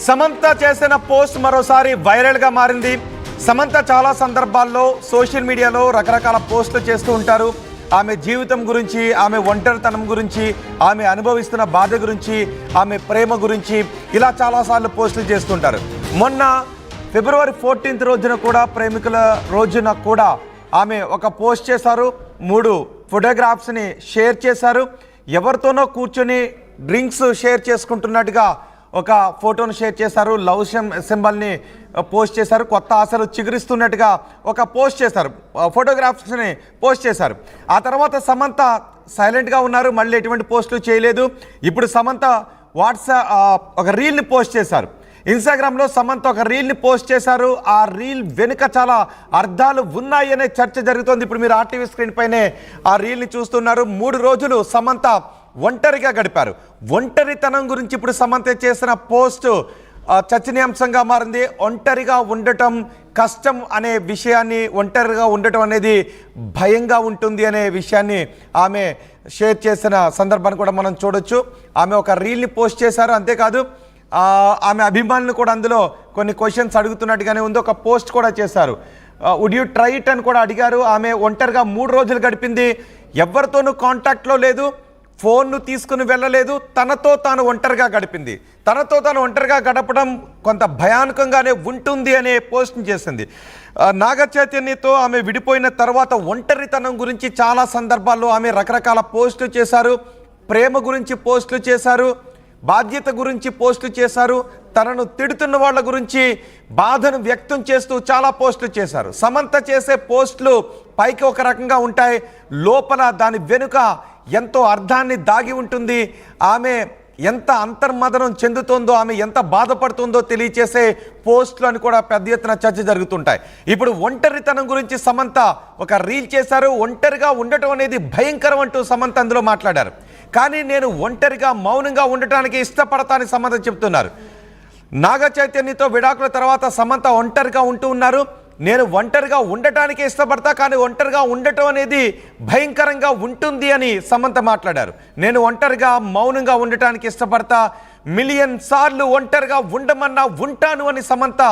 సమంత చేసిన పోస్ట్ మరోసారి వైరల్గా మారింది. సమంత చాలా సందర్భాల్లో సోషల్ మీడియాలో రకరకాల పోస్టులు చేస్తూ ఉంటారు. ఆమె జీవితం గురించి, ఆమె ఒంటరితనం గురించి, ఆమె అనుభవిస్తున్న బాధ గురించి, ఆమె ప్రేమ గురించి ఇలా చాలాసార్లు పోస్టులు చేస్తుంటారు. మొన్న ఫిబ్రవరి 14th రోజున కూడా, ప్రేమికుల రోజున కూడా ఆమె ఒక పోస్ట్ చేశారు. 3 ఫోటోగ్రాఫ్స్ని షేర్ చేశారు. ఎవరితోనో కూర్చొని డ్రింక్స్ షేర్ చేసుకుంటున్నట్టుగా ఒక ఫోటోను షేర్ చేశారు. లవ్ సింబల్ని పోస్ట్ చేశారు. కొత్త ఆశలు చిగురిస్తున్నట్టుగా ఒక పోస్ట్ చేశారు. ఫోటోగ్రాఫ్స్ని పోస్ట్ చేశారు. ఆ తర్వాత సమంత సైలెంట్గా ఉన్నారు. మళ్ళీ ఎటువంటి పోస్టులు చేయలేదు. ఇప్పుడు సమంత ఒక రీల్ని పోస్ట్ చేశారు. ఇన్స్టాగ్రామ్లో సమంత ఒక రీల్ని పోస్ట్ చేశారు. ఆ రీల్ వెనుక చాలా అర్థాలు ఉన్నాయి అనే చర్చ జరుగుతోంది. ఇప్పుడు మీరు ఆర్టీవీ స్క్రీన్ పైనే ఆ రీల్ని చూస్తున్నారు. 3 రోజులు సమంత ఒంటరిగా గడిపారు. ఒంటరితనం గురించి ఇప్పుడు సమంత చేసిన పోస్ట్ చర్చనీయాంశంగా మారింది. ఒంటరిగా ఉండటం కష్టం అనే విషయాన్ని, ఒంటరిగా ఉండటం అనేది భయంగా ఉంటుంది అనే విషయాన్ని ఆమె షేర్ చేసిన సందర్భాన్ని కూడా మనం చూడొచ్చు. ఆమె ఒక రీల్ని పోస్ట్ చేశారు. అంతేకాదు ఆమె అభిమానులు కూడా అందులో కొన్ని క్వశ్చన్స్ అడుగుతున్నట్టుగానే ఉంది. ఒక పోస్ట్ కూడా చేశారు. వుడ్ యూ ట్రై ఇట్ అని కూడా అడిగారు. ఆమె ఒంటరిగా 3 రోజులు గడిపింది. ఎవరితోనూ కాంటాక్ట్లో లేదు. ఫోన్ను తీసుకుని వెళ్ళలేదు. తనతో తాను ఒంటరిగా గడిపింది. తనతో తాను ఒంటరిగా గడపడం కొంత భయానకంగానే ఉంటుంది అనే పోస్ట్ని చేసింది. నాగ చైతన్యతో ఆమె విడిపోయిన తర్వాత ఒంటరితనం గురించి చాలా సందర్భాల్లో ఆమె రకరకాల పోస్టులు చేశారు. ప్రేమ గురించి పోస్టులు చేశారు. బాధ్యత గురించి పోస్టులు చేశారు. తనను తిడుతున్న వాళ్ళ గురించి బాధను వ్యక్తం చేస్తూ చాలా పోస్టులు చేశారు. సమంత చేసే పోస్టులు పైకి ఒక రకంగా ఉంటాయి, లోపల దాని వెనుక ఎంతో అర్థాన్ని దాగి ఉంటుంది. ఆమె ఎంత అంతర్మదనం చెందుతుందో, ఆమె ఎంత బాధపడుతుందో తెలియచేసే పోస్టులు అని కూడా పెద్ద ఎత్తున చర్చ జరుగుతుంటాయి. ఇప్పుడు ఒంటరితనం గురించి సమంత ఒక రీల్ చేశారు. ఒంటరిగా ఉండటం అనేది భయంకరం అంటూ సమంత అందులో మాట్లాడారు. కానీ నేను ఒంటరిగా మౌనంగా ఉండటానికి ఇష్టపడతానని సమంత చెప్తున్నారు. నాగ చైతన్యతో విడాకుల తర్వాత సమంత ఒంటరిగా ఉంటూ ఉన్నారు. నేను ఒంటరిగా ఉండటానికి ఇష్టపడతా, కానీ ఒంటరిగా ఉండటం అనేది భయంకరంగా ఉంటుంది అని సమంత మాట్లాడారు. నేను ఒంటరిగా మౌనంగా ఉండటానికి ఇష్టపడతా, మిలియన్ సార్లు ఒంటరిగా ఉండమన్నా ఉంటాను అని సమంత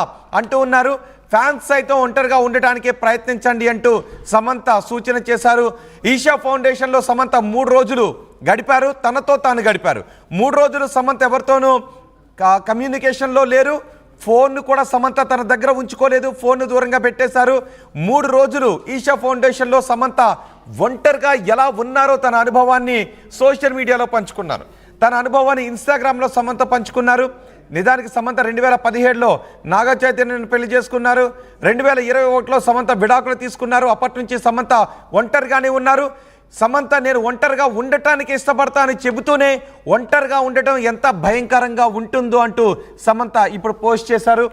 అంటూ ఉన్నారు. ఫ్యాన్స్ సైతం ఒంటరిగా ఉండటానికే ప్రయత్నించండి అంటూ సమంత సూచన చేశారు. ఈషా ఫౌండేషన్లో సమంత 3 రోజులు గడిపారు. తనతో తాను గడిపారు. 3 రోజులు సమంత ఎవరితోనూ కమ్యూనికేషన్లో లేరు. ఫోన్ను కూడా సమంత తన దగ్గర ఉంచుకోలేదు. ఫోన్ను దూరంగా పెట్టేశారు. 3 రోజులు ఈషా ఫౌండేషన్లో సమంత ఒంటరిగా ఎలా ఉన్నారో తన అనుభవాన్ని సోషల్ మీడియాలో పంచుకున్నారు. తన అనుభవాన్ని ఇన్స్టాగ్రామ్లో సమంత పంచుకున్నారు. నిజానికి సమంత 2017లో నాగ చైతన్యను పెళ్లి చేసుకున్నారు. 2021లో సమంత విడాకులు తీసుకున్నారు. అప్పటి నుంచి సమంత ఒంటరిగానే ఉన్నారు. సమంత నేను ఒంటరిగా ఉండటానికి ఇష్టపడతా అని చెబుతూనే ఒంటరిగా ఉండటం ఎంత భయంకరంగా ఉంటుందో అంటూ సమంత ఇప్పుడు పోస్ట్ చేశారు.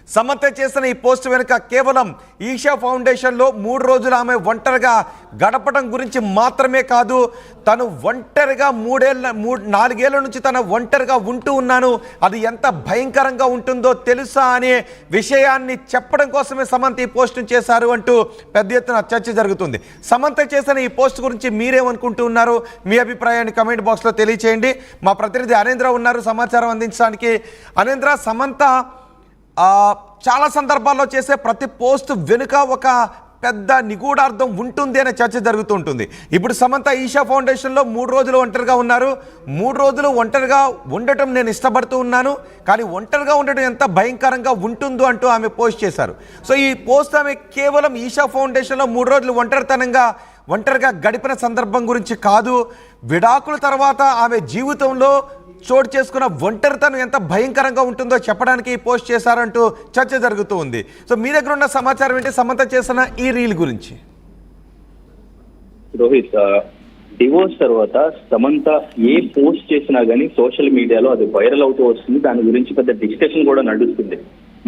సమంత చేసిన ఈ పోస్ట్ వెనుక కేవలం ఈషా ఫౌండేషన్లో 3 రోజులు ఆమె ఒంటరిగా గడపడం గురించి మాత్రమే కాదు, తను ఒంటరిగా 4 ఏళ్ల నుంచి తన ఒంటరిగా ఉంటూ ఉన్నాను, అది ఎంత భయంకరంగా ఉంటుందో తెలుసా అనే విషయాన్ని చెప్పడం కోసమే సమంత ఈ పోస్ట్ను చేశారు అంటూ పెద్ద ఎత్తున చర్చ జరుగుతుంది. సమంత చేసిన ఈ పోస్ట్ గురించి మీరేమనుకుంటూ ఉన్నారు? మీ అభిప్రాయాన్ని కమెంట్ బాక్స్లో తెలియచేయండి. మా ప్రతినిధి అనేంద్ర ఉన్నారు సమాచారం అందించడానికి. అనేంద్ర, సమంత చాలా సందర్భాల్లో చేసే ప్రతి పోస్ట్ వెనుక ఒక పెద్ద నిగూఢార్థం ఉంటుంది అనే చర్చ జరుగుతూ ఉంటుంది. ఇప్పుడు సమంత ఈషా ఫౌండేషన్లో 3 రోజులు ఒంటరిగా ఉన్నారు. 3 రోజులు ఒంటరిగా ఉండటం నేను ఇష్టపడుతూ ఉన్నాను, కానీ ఒంటరిగా ఉండటం ఎంత భయంకరంగా ఉంటుందో అంటూ ఆమె పోస్ట్ చేశారు. సో ఈ పోస్ట్ ఆమె కేవలం ఈషా ఫౌండేషన్లో 3 రోజులు ఒంటరిగా గడిపిన సందర్భం గురించి కాదు, విడాకుల తర్వాత ఆమె జీవితంలో చోటు చేసుకున్న ఒంటరితనం ఎంత భయంకరంగా ఉంటుందో చెప్పడానికి ఈ పోస్ట్ చేశారంటూ చర్చ జరుగుతూ ఉంది. సో మీ దగ్గర ఉన్న సమాచారం ఏంటి సమంత చేసిన ఈ రీల్ గురించి? రోహిత్, డివోర్స్ తర్వాత సమంత ఏ పోస్ట్ చేసినా గానీ సోషల్ మీడియాలో అది వైరల్ అవుతూ వస్తుంది. దాని గురించి పెద్ద డిస్కషన్ కూడా నడుస్తుంది.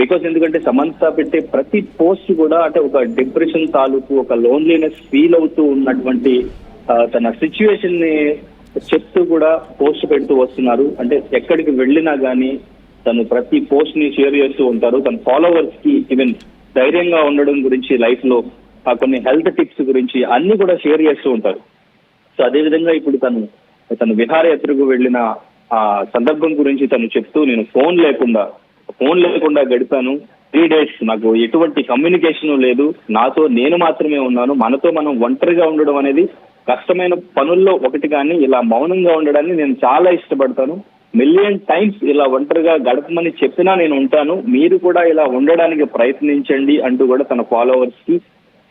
బికాస్ ఎందుకంటే సమంత పెట్టే ప్రతి పోస్ట్ కూడా అంటే ఒక డిప్రెషన్ తాలూకు, ఒక లోన్లీనెస్ ఫీల్ అవుతూ ఉన్నటువంటి తన సిచ్యువేషన్ ని చెప్తూ కూడా పోస్ట్ పెడుతూ వస్తున్నారు. అంటే ఎక్కడికి వెళ్ళినా గానీ తను ప్రతి పోస్ట్ ని షేర్ చేస్తూ ఉంటారు. తన ఫాలోవర్స్ కి ఈవెన్ ధైర్యంగా ఉండడం గురించి, లైఫ్ లో కొన్ని హెల్త్ టిప్స్ గురించి అన్ని కూడా షేర్ చేస్తూ ఉంటారు. సో అదే విధంగా ఇప్పుడు తను విహారయాత్రకు వెళ్ళిన ఆ సందర్భం గురించి తను చెప్తూ, నేను ఫోన్ లేకుండా గడిపాను 3 days, నాకు ఎటువంటి కమ్యూనికేషన్ లేదు, నాతో నేను మాత్రమే ఉన్నాను. మనతో మనం ఒంటరిగా ఉండడం అనేది కష్టమైన పనుల్లో ఒకటి, కానీ ఇలా మౌనంగా ఉండడాన్ని నేను చాలా ఇష్టపడతాను. మిలియన్ టైమ్స్ ఇలా ఒంటరిగా గడపమని చెప్పినా నేను ఉంటాను, మీరు కూడా ఇలా ఉండడానికి ప్రయత్నించండి అంటూ కూడా తన ఫాలోవర్స్ కి,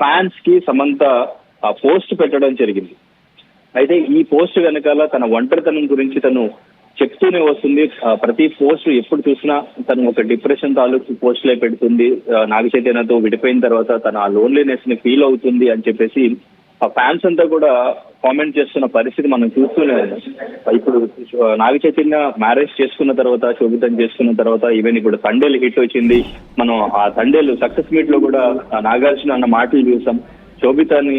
ఫ్యాన్స్ కి సమంత పోస్ట్ పెట్టడం జరిగింది. అయితే ఈ పోస్ట్ వెనకాల తన ఒంటరితనం గురించి తను చెప్తూనే వస్తుంది. ప్రతి పోస్ట్ ఎప్పుడు చూసినా తను ఒక డిప్రెషన్ తాలూకు పోస్ట్లే పెడుతుంది. నాగ చైతన్యతో విడిపోయిన తర్వాత తన ఆ లోన్లీనెస్ ని ఫీల్ అవుతుంది అని చెప్పేసి ఆ ఫ్యాన్స్ అంతా కూడా కామెంట్ చేస్తున్న పరిస్థితి మనం చూస్తూనే ఉన్నాం. ఇప్పుడు నాగ చైతన్య మ్యారేజ్ చేసుకున్న తర్వాత, శోభితం చేసుకున్న తర్వాత, ఈవెన్ ఇప్పుడు తండేలు హిట్ వచ్చింది. మనం ఆ తండేలు సక్సెస్ మీట్ లో కూడా నాగార్జున అన్న మాటలు చూసాం. శోభితాని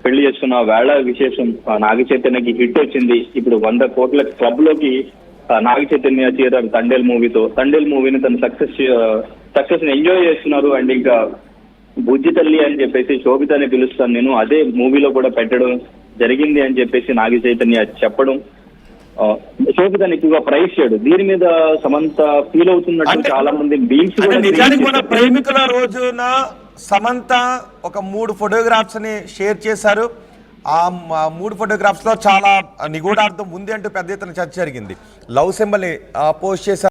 పెళ్లి చేసుకున్న వేళ విశేషం, నాగ చైతన్యకి హిట్ వచ్చింది. ఇప్పుడు 100 కోట్ల క్లబ్ లోకి నాగ చైతన్య చేరారు తండేల్ మూవీతో. తండేల్ మూవీని తను సక్సెస్ ని ఎంజాయ్ చేస్తున్నారు. అండ్ ఇంకా బుజ్జి తల్లి అని చెప్పేసి శోభితాని పిలుస్తాను నేను, అదే మూవీలో కూడా పెట్టడం జరిగింది అని చెప్పేసి నాగ చైతన్య చెప్పడం, శోభితాని ఎక్కువగా ప్రైజ్ చేయడు. దీని మీద సమంత ఫీల్ అవుతున్నట్టు చాలా మంది బీమ్స్ నిజానికి మన ప్రేమికుల రోజున సమంత ఒక 3 ఫోటోగ్రాఫ్స్ ని షేర్ చేశారు. ఆ 3 ఫోటోగ్రాఫ్స్ లో చాలా నిగూఢార్థం ఉంది అంటూ పెద్ద ఎత్తున చర్చ జరిగింది. లవ్ సింబల్ ని పోస్ట్ చేశారు.